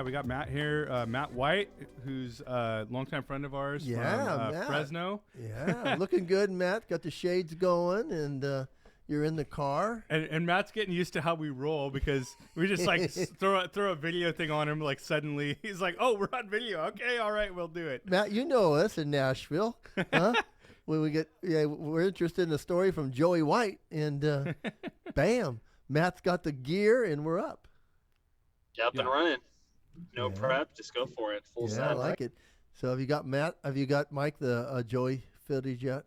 we got Matt here. Matt White, who's a longtime friend of ours from Matt. Fresno. Yeah, looking good, Matt. Got the shades going, and you're in the car. And Matt's getting used to how we roll because we just like throw a video thing on him. Like suddenly he's like, "Oh, we're on video. Okay, all right, we'll do it." Matt, you know us in Nashville, huh? When we're interested in a story from Joey White, and bam, Matt's got the gear, and we're up. Up and running. No prep, just go for it. Full set. I like it. So have you got Matt? Have you got Mike the Joey footage yet?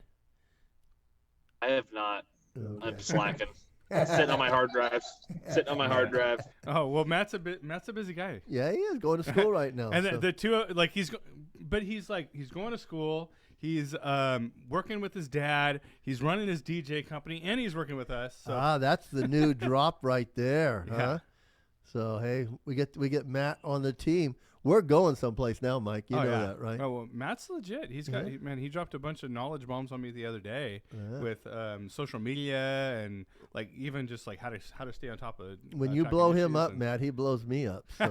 I have not. Okay. I'm slacking. Sitting on my hard drive. Oh well, Matt's a busy guy. Yeah, he is going to school right now. And the two like he's going to school. He's working with his dad. He's running his DJ company, and he's working with us. So. That's the new drop right there, huh? Yeah. So hey, we get Matt on the team. We're going someplace now, Mike. You know that, right? Oh well, Matt's legit. He's got he dropped a bunch of knowledge bombs on me the other day with social media and like even just like how to stay on top of. When you blow him up, Matt, he blows me up. So,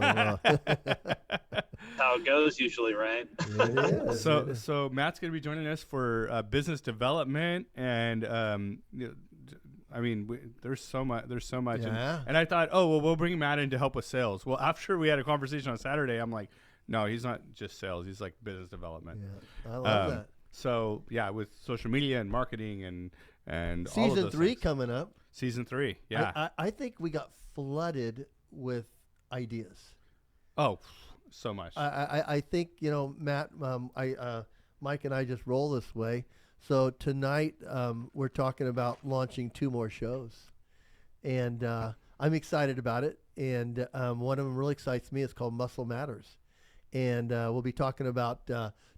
how it goes usually, right? It is. So Matt's gonna be joining us for business development and I mean, there's so much. Yeah. And I thought, oh, well, we'll bring Matt in to help with sales. Well, after we had a conversation on Saturday, I'm like, no, he's not just sales. He's like business development. Yeah, I love that. So, yeah, with social media and marketing and all of Season those 3 things. coming up. Season 3, yeah. I think we got flooded with ideas. Oh, so much. I think, Matt, Mike and I just roll this way. So tonight we're talking about launching 2 more shows, and I'm excited about it. And one of them really excites me. It's called Muscle Matters, and we'll be talking about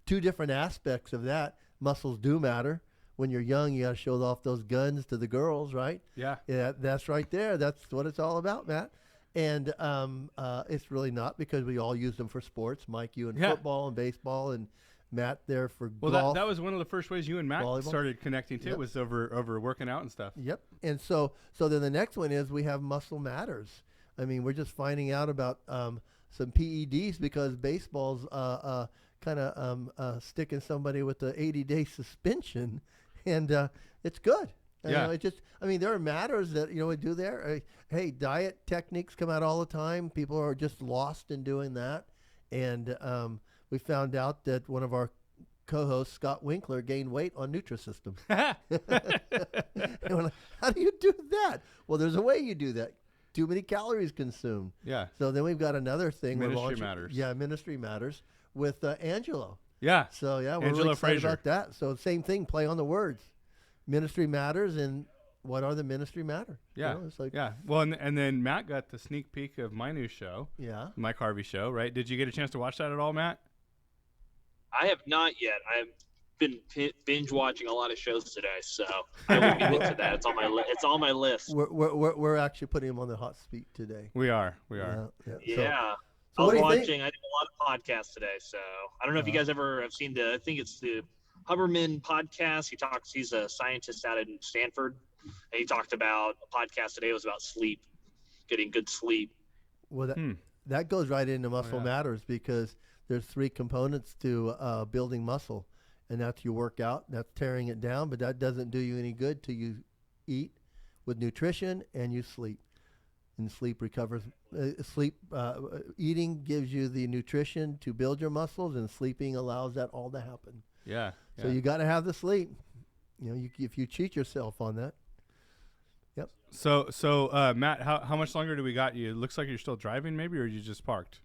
2 different aspects of that. Muscles do matter. When you're young, you got to show off those guns to the girls, right? Yeah. Yeah, that's right there. That's what it's all about, Matt. And it's really not, because we all use them for sports. Mike, you in football and baseball, and Matt there for golf. Well, that was one of the first ways you and Matt volleyball. started connecting too, was over working out and stuff. Yep. And so then the next one is we have Muscle Matters. I mean, we're just finding out about some PEDs because baseball's kind of sticking somebody with the 80-day suspension, and it's good. Yeah. There are matters that we do there. Hey, diet techniques come out all the time. People are just lost in doing that, and we found out that one of our co-hosts, Scott Winkler, gained weight on Nutrisystem. And we're like, how do you do that? Well, there's a way you do that. Too many calories consumed. Yeah. So then we've got another thing. Ministry Matters. Yeah, Ministry Matters with Angelo. Yeah. So, yeah, we're Angelo really excited Frazier. about that. So same thing, play on the words. Ministry Matters, and what are the Ministry Matter? Yeah. It's like, yeah. Well, and then Matt got the sneak peek of my new show. Yeah. Mike Harvey show, right? Did you get a chance to watch that at all, Matt? I have not yet. I've been binge watching a lot of shows today, so I will be into that. It's on my list. We're actually putting him on the hot seat today. We are. Yeah. So I what was do you watching. think? I did a lot of podcasts today, so I don't know if you guys ever have seen I think it's the Huberman podcast. He's a scientist out in Stanford, and he talked about a podcast today was about sleep, getting good sleep. Well, that goes right into Muscle Matters, because there's 3 components to building muscle, and that's you work out, that's tearing it down, but that doesn't do you any good till you eat with nutrition and you sleep. And sleep recovers. Eating gives you the nutrition to build your muscles, and sleeping allows that all to happen. Yeah. So you got to have the sleep. If you cheat yourself on that. Yep. So Matt, how much longer do we got you? It looks like you're still driving, maybe, or you just parked.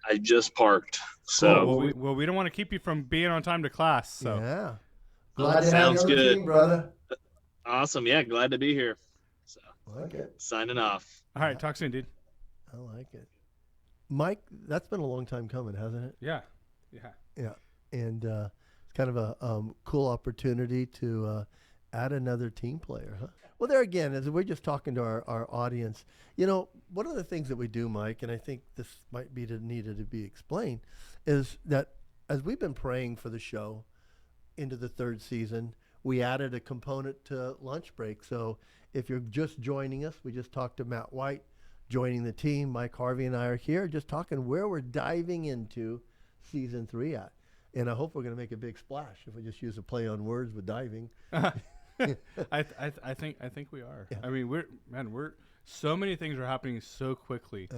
I just parked. So well, we don't want to keep you from being on time to class. So yeah. Glad to have you on the team, brother. Awesome. Yeah, glad to be here. So I like it. Signing off. All right, talk soon, dude. I like it. Mike, that's been a long time coming, hasn't it? Yeah. And it's kind of a cool opportunity to add another team player, huh? Well, there again, as we're just talking to our audience, one of the things that we do, Mike, and I think this might be needed to be explained, is that as we've been praying for the show into the 3rd season, we added a component to lunch break. So if you're just joining us, we just talked to Matt White, joining the team. Mike, Harvey, and I are here just talking where we're diving into season 3 at. And I hope we're going to make a big splash if we just use a play on words with diving. I think we are. Yeah. I mean, we're so many things are happening so quickly.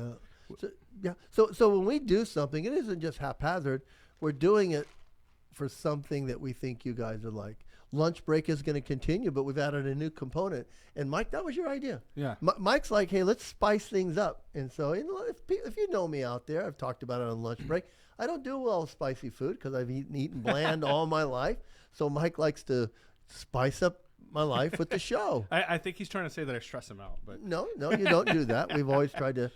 So when we do something, it isn't just haphazard. We're doing it for something that we think you guys would like. Lunch break is going to continue, but we've added a new component. And Mike, that was your idea. Yeah. Mike's like, hey, let's spice things up. And so if you know me out there, I've talked about it on lunch break. I don't do well with spicy food because I've eaten bland all my life. So Mike likes to spice up my life with the show. I think he's trying to say that I stress him out, but No, you don't do that. We've always tried to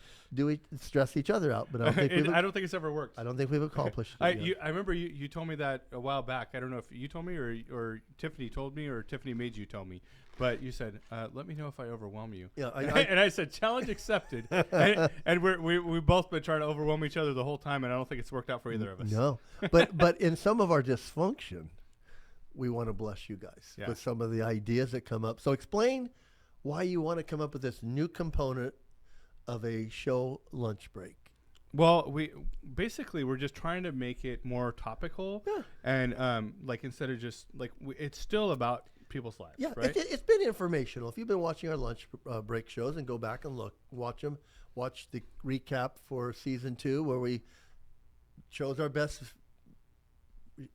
stress each other out, but I don't think it's ever worked. I don't think we've accomplished I it. I remember you told me that a while back. I don't know if you told me or Tiffany told me or Tiffany made you tell me, but you said, "Let me know if I overwhelm you." Yeah, and I said, "Challenge accepted." and we both been trying to overwhelm each other the whole time, and I don't think it's worked out for either of us. No, but in some of our dysfunction, we want to bless you guys with some of the ideas that come up. So explain why you want to come up with this new component of a show lunch break. Well, we're just trying to make it more topical, and like instead of just like it's still about people's lives. Yeah, right? it's been informational. If you've been watching our lunch break shows, and go back and watch them, watch the recap for season 2 where we chose our best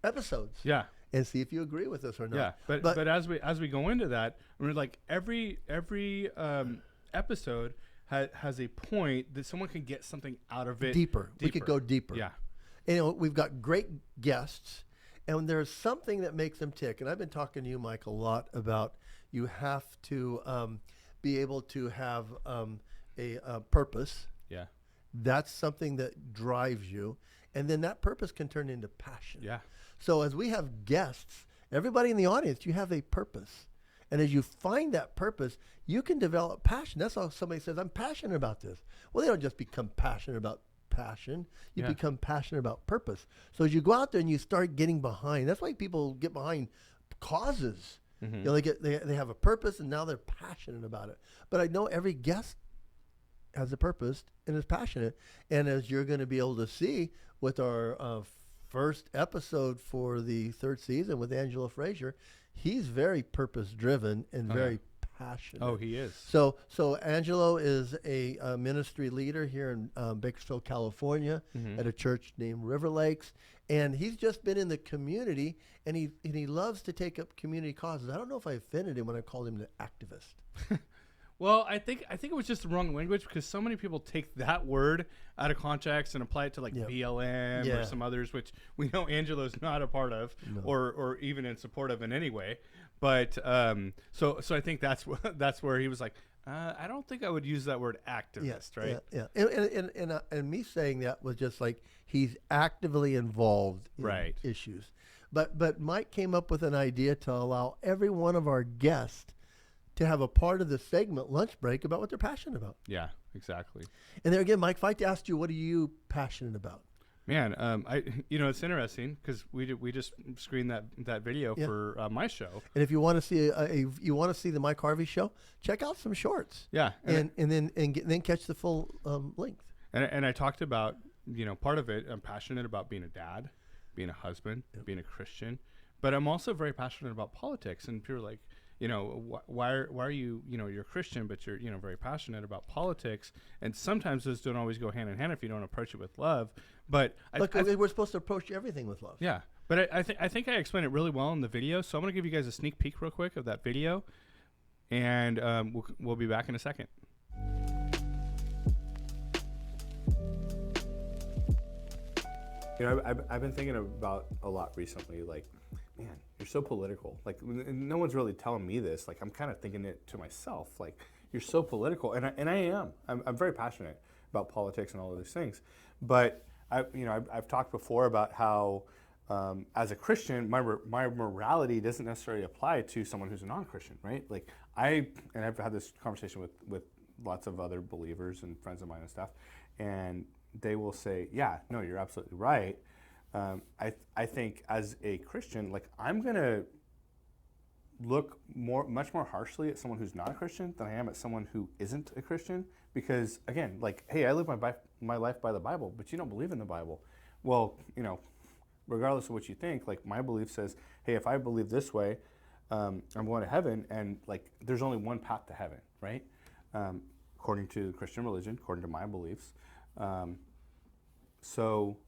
episodes. Yeah. And see if you agree with us or not. Yeah, but as we go into that, we're like every episode has a point that someone can get something out of it. Deeper. We could go deeper. Yeah. And, we've got great guests, and there's something that makes them tick. And I've been talking to you, Mike, a lot about you have to be able to have a purpose. Yeah. That's something that drives you, and then that purpose can turn into passion. Yeah. So as we have guests, everybody in the audience, you have a purpose. And as you find that purpose, you can develop passion. That's how somebody says, I'm passionate about this. Well, they don't just become passionate about passion. You become passionate about purpose. So as you go out there and you start getting behind, that's why people get behind causes. Mm-hmm. You know, they have a purpose, and now they're passionate about it. But I know every guest has a purpose and is passionate. And as you're going to be able to see with our first episode for the 3rd season with Angelo Frazier, he's very purpose-driven and very passionate. Oh, he is. So Angelo is a ministry leader here in Bakersfield, California, at a church named River Lakes, and he's just been in the community, and he loves to take up community causes. I don't know if I offended him when I called him an activist. Well, I think it was just the wrong language because so many people take that word out of context and apply it to like BLM or some others, which we know Angelo's not a part of or even in support of in any way. But so I think that's where he was like, I don't think I would use that word activist, right? Yeah. And me saying that was just like he's actively involved in issues. But Mike came up with an idea to allow every one of our guests to have a part of the segment lunch break about what they're passionate about. Yeah, exactly. And there again, Mike, if I asked you, what are you passionate about? Man, it's interesting because we just screened that video for my show. And if you want to see the Mike Harvey show, check out some shorts. Yeah, and then catch the full length. And I talked about part of it. I'm passionate about being a dad, being a husband, being a Christian, but I'm also very passionate about politics. And people are like, why are you, you're a Christian, but you're, very passionate about politics. And sometimes those don't always go hand in hand if you don't approach it with love. But we're supposed to approach everything with love. Yeah. But I think I explained it really well in the video. So I'm going to give you guys a sneak peek real quick of that video. And we'll be back in a second. I've been thinking about a lot recently, like, man, you're so political. Like, no one's really telling me this. Like, I'm kind of thinking it to myself. Like, you're so political, and I am. I'm very passionate about politics and all of these things. But I've talked before about how, as a Christian, my morality doesn't necessarily apply to someone who's a non-Christian, right? Like, I've had this conversation with lots of other believers and friends of mine and stuff, and they will say, yeah, no, you're absolutely right. I think as a Christian, like, I'm going to look much more harshly at someone who's not a Christian than I am at someone who isn't a Christian. Because again, like, hey, I live my life by the Bible, but you don't believe in the Bible. Well, regardless of what you think, like my belief says, hey, if I believe this way, I'm going to heaven, and like there's only one path to heaven, right? According to Christian religion, according to my beliefs. So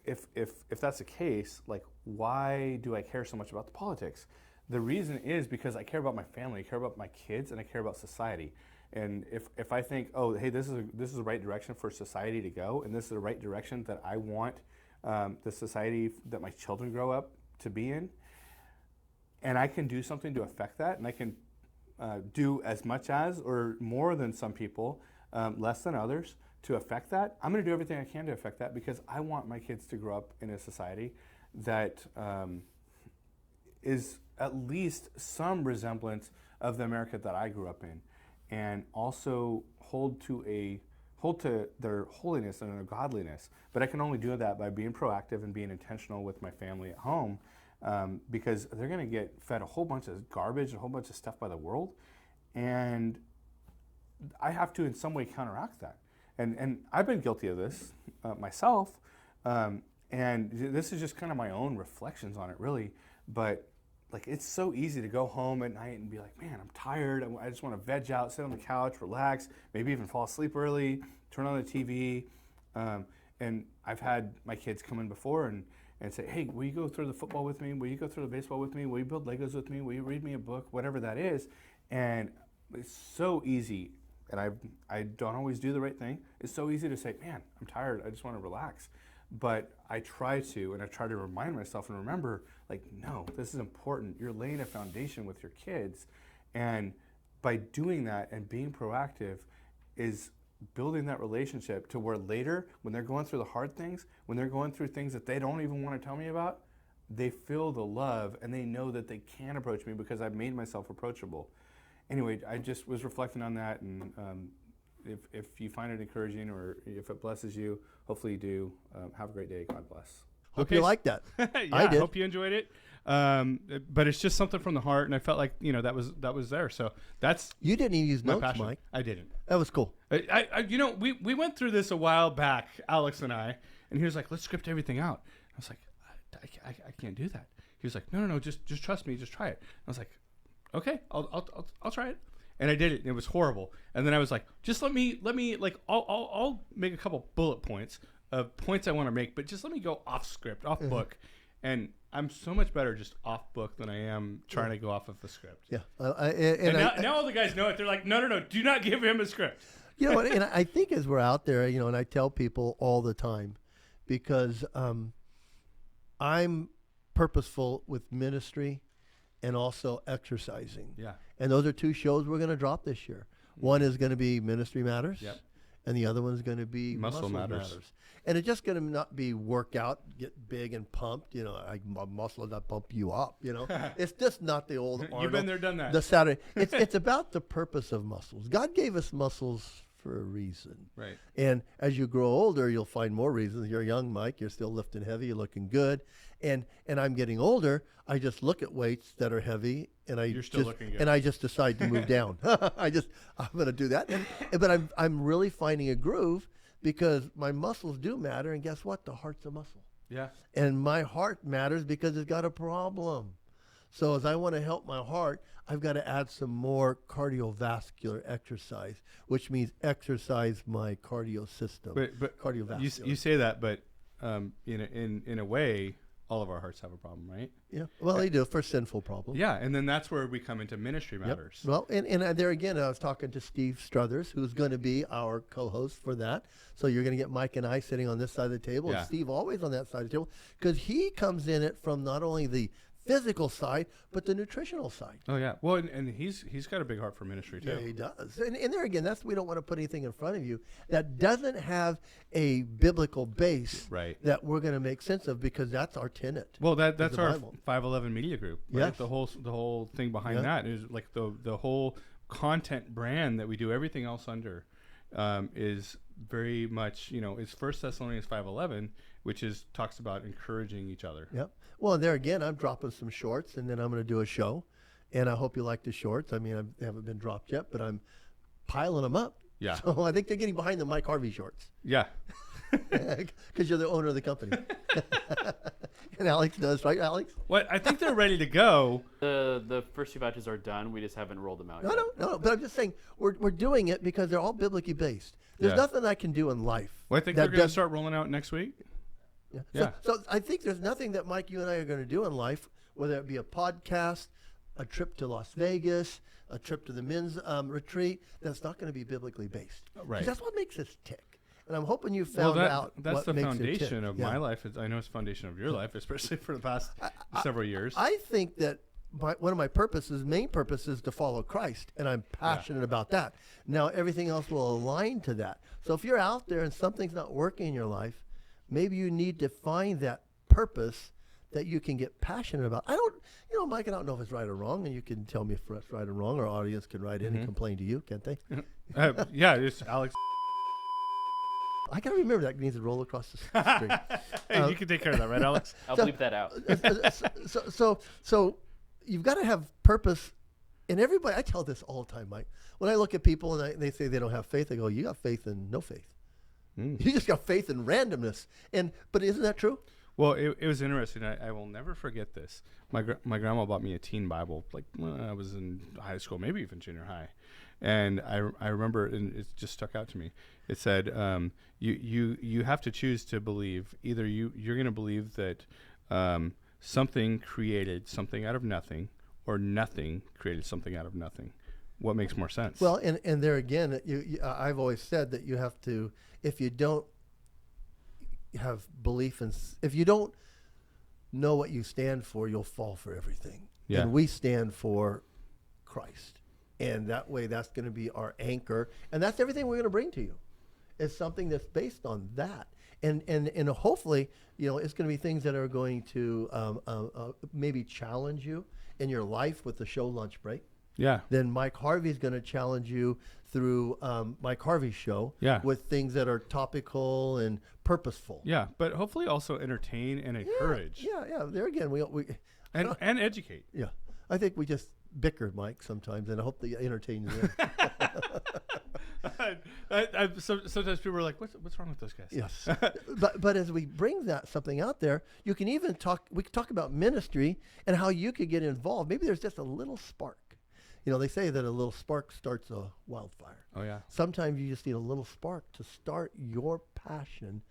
if that's the case, like why do I care so much about the politics? The reason is because I care about my family, I care about my kids, and I care about society. And if I think, oh, hey, this is the right direction for society to go, and this is the right direction that I want the society that my children grow up to be in, and I can do something to affect that, and I can do as much as or more than some people, less than others, to affect that, I'm going to do everything I can to affect that, because I want my kids to grow up in a society that is at least some resemblance of the America that I grew up in, and also hold to their holiness and their godliness. But I can only do that by being proactive and being intentional with my family at home, because they're going to get fed a whole bunch of garbage, a whole bunch of stuff by the world, and I have to in some way counteract that. And I've been guilty of this myself, and this is just kind of my own reflections on it, really. But like, it's so easy to go home at night and be like, man, I'm tired. I just want to veg out, sit on the couch, relax, maybe even fall asleep early, turn on the TV. And I've had my kids come in before and say, hey, will you go through the football with me? Will you go through the baseball with me? Will you build Legos with me? Will you read me a book? Whatever that is. And it's so easy. And I don't always do the right thing. It's so easy to say, man, I'm tired. I just want to relax. But I try to, and I try to remind myself and remember, like, no, this is important. You're laying a foundation with your kids. And by doing that and being proactive is building that relationship to where later, when they're going through the hard things, when they're going through things that they don't even want to tell me about, they feel the love and they know that they can approach me because I've made myself approachable. Anyway, I just was reflecting on that, and if you find it encouraging or if it blesses you, hopefully you do. Have a great day. God bless. Hope you like that. Yeah, I did. Hope you enjoyed it. But it's just something from the heart, and I felt like that was there. So that's You didn't even use my notes, passion. Mike. I didn't. That was cool. We went through this a while back, Alex and I, and he was like, let's script everything out. I was like, I can't do that. He was like, no, just trust me, just try it. I was like, okay, I'll try it. And I did it, and it was horrible. And then I was like, just let me like, I'll make a couple bullet points of points I want to make, but just let me go off script, off book. And I'm so much better just off book than I am trying to go off of the script. Yeah. Now all the guys know it. They're like, no, do not give him a script. You know what? And I think as we're out there, and I tell people all the time, because I'm purposeful with ministry and also exercising. Yeah. And those are two shows we're going to drop this year. One is going to be Ministry Matters. Yep. And the other one's going to be Muscle Matters. And it's just going to not be workout, get big and pumped. Muscle that pump you up. It's just not the old Arnold. You've been there, done that. The Saturday. It's about the purpose of muscles. God gave us muscles for a reason. Right. And as you grow older, you'll find more reasons. You're young, Mike. You're still lifting heavy. You're looking good. And I'm getting older. I just look at weights that are heavy, and You're still looking good. And I just decide to move down. I'm going to do that. But I'm really finding a groove, because my muscles do matter. And guess what? The heart's a muscle. Yeah. And my heart matters because it's got a problem. So as I want to help my heart, I've got to add some more cardiovascular exercise, which means exercise my cardio system. But cardiovascular. you say that, but in a way, all of our hearts have a problem, right? Yeah. Well, they do, for sinful problems. Yeah, and then that's where we come into Ministry Matters. Yep. Well, and there again, I was talking to Steve Struthers, who's going to be our co-host for that. So you're going to get Mike and I sitting on this side of the table, Yeah. and Steve always on that side of the table, because he comes in it from not only the physical side, but the nutritional side. Oh yeah. Well, and he's got a big heart for ministry too. Yeah, he does. And there again, we don't want to put anything in front of you that doesn't have a biblical base, Right. that we're going to make sense of, because that's our tenet. Well, that's the our Bible. 511 Media Group. Right? Yes. The whole thing behind Yeah. that is like the whole content brand that we do everything else under is very much, is 1 Thessalonians 5:11, which talks about encouraging each other. Yep. Well, and there again, I'm dropping some shorts, and then I'm going to do a show. and I hope you like the shorts. I mean, they haven't been dropped yet, but I'm piling them up. Yeah. So I think they're getting behind the Mike Harvey shorts Yeah. because you're the owner of the company. And Alex does, right, Alex? What I think they're ready to go. The first 2 batches are done. We just haven't rolled them out yet. No. But I'm just saying we're doing it because they're all biblically based. There's Yeah. nothing I can do in life. Well, I think that they're going to does- start rolling out next week. Yeah. Yeah. So I think there's nothing that Mike, you and I are going to do in life, whether it be a podcast, a trip to Las Vegas, a trip to the men's retreat, that's not going to be biblically based. 'Cause Right. that's what makes us tick. And I'm hoping you found out that's what the makes it foundation tick. of Yeah. my life. I know it's the foundation of your life, especially for the past several years. I think that one of my main purpose is to follow Christ, and I'm passionate about that. Now, everything else will align to that. So if you're out there and something's not working in your life, maybe you need to find that purpose that you can get passionate about. Mike, I don't know if it's right or wrong, and you can tell me if it's right or wrong. Our audience can write in and complain to you, can't they? Yeah, it's Alex. I got to remember that needs to roll across the street. Hey, you can take care of that, right, Alex? I'll bleep that out. So you've got to have purpose. And everybody, I tell this all the time, Mike. When I look at people and they say they don't have faith, I go, you got faith and no faith. You just got faith in randomness. But isn't that true? Well, it was interesting. I will never forget this. My grandma bought me a teen Bible, like when I was in high school, maybe even junior high. And I remember, and it just stuck out to me. It said, you have to choose to believe. Either you're going to believe that something created something out of nothing, or nothing created something out of nothing. What makes more sense? Well, and there again, I've always said that you have to, if you don't have belief in, if you don't know what you stand for, you'll fall for everything. Yeah. And we stand for Christ. And that way, that's going to be our anchor. And that's everything we're going to bring to you. It's something that's based on that. And hopefully, it's going to be things that are going to maybe challenge you in your life with the show Lunch Break. yeah. Then Mike Harvey's going to challenge you through Mike Harvey's show Yeah. with things that are topical and purposeful. Yeah, but hopefully also entertain and encourage. Yeah. There again, we And educate. yeah. I think we just bicker, Mike, sometimes, and I hope that entertains them. Sometimes people are like, "What's wrong with those guys?" Yes. but as we bring something out there, you can even we can talk about ministry and how you could get involved. Maybe there's just a little spark. They say that a little spark starts a wildfire. Oh yeah. Sometimes you just need a little spark to start your passion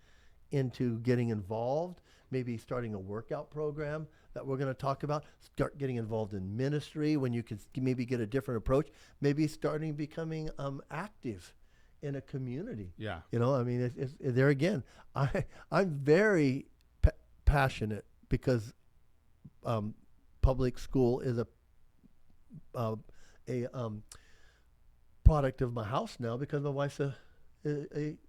into getting involved, maybe starting a workout program that we're going to talk about, start getting involved in ministry when you can maybe get a different approach, maybe becoming active in a community. Yeah. It's there again, I'm very passionate because public school is a product of my house now because my wife's a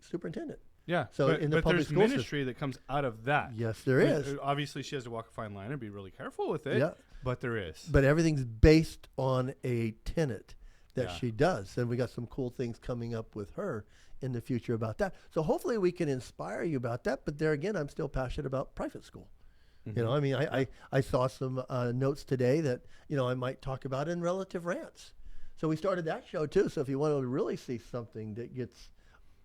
superintendent. Yeah. So but, in the but public there's school system- ministry that comes out of that. Yes, there is. Obviously, she has to walk a fine line and be really careful with it. Yeah. But there is. But everything's based on a tenet that Yeah. she does. And we got some cool things coming up with her in the future about that. So hopefully we can inspire you about that. But there again, I'm still passionate about private school. I saw some notes today that, I might talk about in Relative Rants. So we started that show too. So if you want to really see something that gets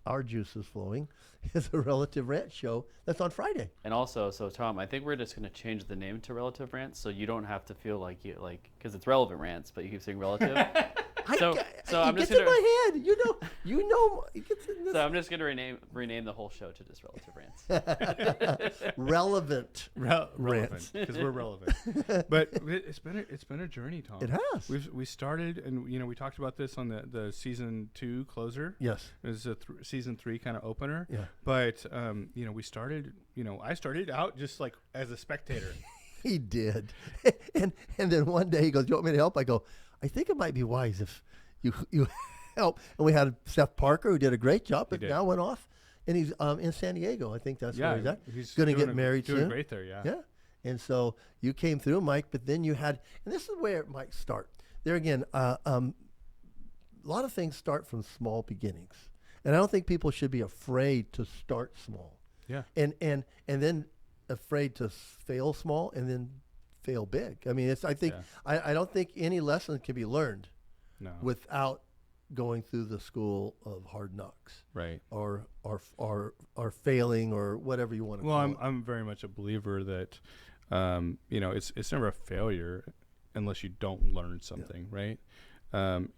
our juices flowing, is a Relative Rant show that's on Friday. And also, so Tom, I think we're just going to change the name to Relative Rants, so you don't have to feel like because it's Relevant Rants, but you keep saying Relative. So I'm just gets in gonna. my head. It gets in this. So I'm just going to rename the whole show to just Relative Rants. Relevant. Relevant because we're relevant. But it's been a journey, Tom. It has. We started, and we talked about this on the season 2 closer. Yes. It was a season 3 kind of opener. Yeah. But we started. I started out just like as a spectator. He did. And then one day he goes, "Do you want me to help?" I go, "I think it might be wise if you help." And we had Seth Parker, who did a great job, but now went off, and he's in San Diego. I think that's where he's at. He's going to doing get married doing soon. great there, yeah. Yeah. And so you came through, Mike, but then you had, and this is where it might start. There again, a lot of things start from small beginnings. And I don't think people should be afraid to start small. Yeah. And then afraid to fail small and then fail big. I mean, I think I don't think any lesson can be learned without going through the school of hard knocks, right? Or failing, or whatever you want to call it. Well, I'm very much a believer that it's never a failure unless you don't learn something, right? The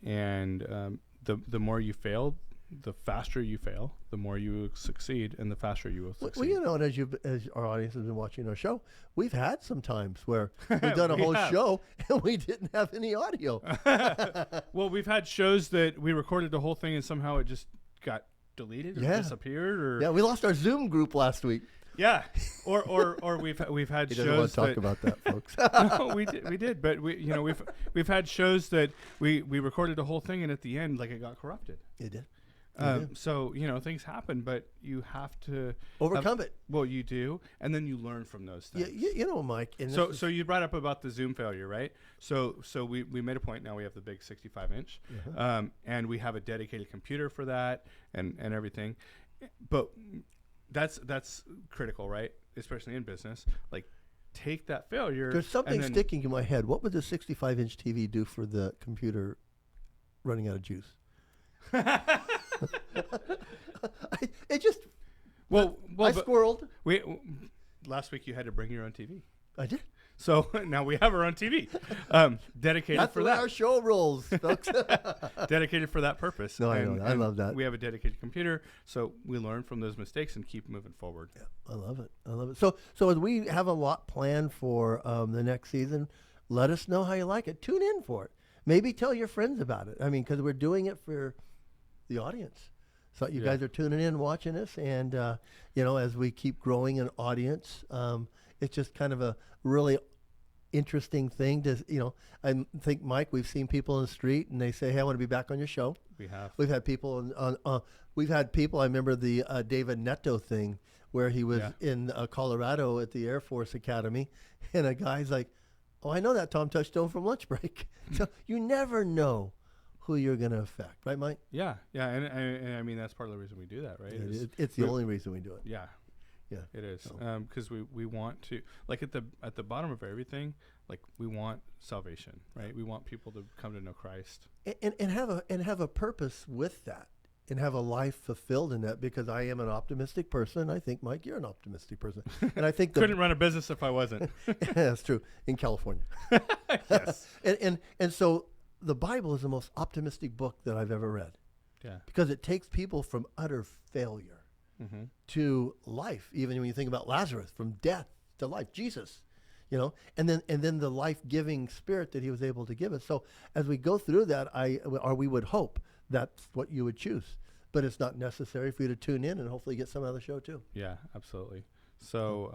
more you fail, the faster you fail, the more you succeed, and the faster you will succeed. Well, and as our audience has been watching our show, we've had some times where we've done a whole show and we didn't have any audio. Well, we've had shows that we recorded the whole thing and somehow it just got deleted or disappeared. Or we lost our Zoom group last week. Yeah, or we've had he shows. Doesn't want to talk about that, folks. No, we did, but we've had shows that we recorded the whole thing and at the end it got corrupted. It did. So things happen, but you have to overcome it. Well, you do, and then you learn from those things. Yeah, Mike. And so you brought up about the Zoom failure, right? So we made a point. Now we have the big 65-inch, and we have a dedicated computer for that and everything. But that's critical, right? Especially in business. Like, take that failure. There's something sticking in my head. What would the 65-inch TV do for the computer running out of juice? It just I squirreled. Last week you had to bring your own TV. I did. So now we have our own TV, dedicated That's for the way that. our show rolls, folks. Dedicated for that purpose. No, I know that. I love that. We have a dedicated computer, so we learn from those mistakes and keep moving forward. Yeah, I love it. So as we have a lot planned for the next season, let us know how you like it. Tune in for it. Maybe tell your friends about it. I mean, because we're doing it for the audience. So you guys are tuning in, watching us, and as we keep growing an audience, it's just kind of a really interesting thing to, I think, Mike, we've seen people in the street and they say, hey, I want to be back on your show. We have. We've had people I remember the David Neto thing where he was in Colorado at the Air Force Academy, and a guy's like, oh, I know that Tom Touchstone from lunch break. So you never know who you're going to affect. Right, Mike? Yeah. And I mean, that's part of the reason we do that, right? It's the only reason we do it. Yeah. Yeah, it is, because we want to, like, at the bottom of everything, like, we want salvation, right? We want people to come to know Christ and have a purpose with that, and have a life fulfilled in that. Because I am an optimistic person. I think, Mike, you're an optimistic person, and I think couldn't run a business if I wasn't. That's true, in California. Yes, and so the Bible is the most optimistic book that I've ever read. Yeah, because it takes people from utter failure. Mm-hmm. To life, even when you think about Lazarus, from death to life, Jesus, and then the life-giving Spirit that He was able to give us. So as we go through that, we would hope that's what you would choose, but it's not necessary for you to tune in and hopefully get some other show too. Yeah, absolutely. So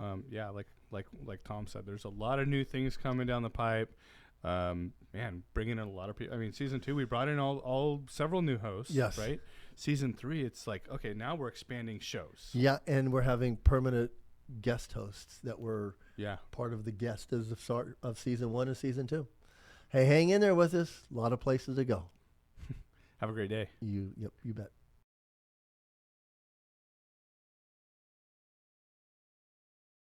like Tom said, there's a lot of new things coming down the pipe. Bringing in a lot of people. I mean, season 2, we brought in all several new hosts. Yes. Right. Season 3, it's like, okay, now we're expanding shows. Yeah, and we're having permanent guest hosts that were part of the guest as the start of season 1 and season 2. Hey, hang in there with us. A lot of places to go. Have a great day. You bet.